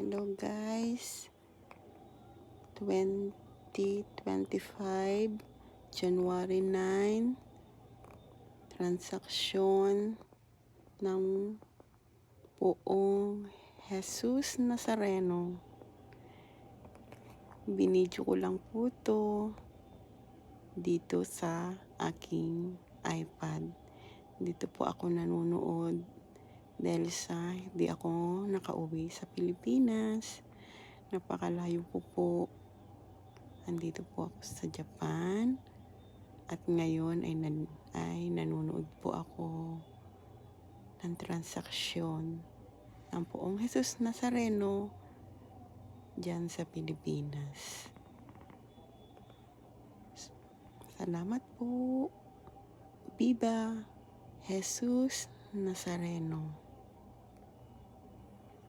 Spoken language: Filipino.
Hello guys, 2025, January 9, transaksyon ng Poong Jesus Nazareno. Binidyo ko lang po to dito sa aking iPad. Dito po ako nanonood dahil sa hindi ako nakauwi sa Pilipinas. Napakalayo ko po. Andito po ako sa Japan. At ngayon ay nanonood po ako ng transaksyon ng Poong Jesus Nazareno dyan sa Pilipinas. Salamat po. Viva Jesus Nazareno.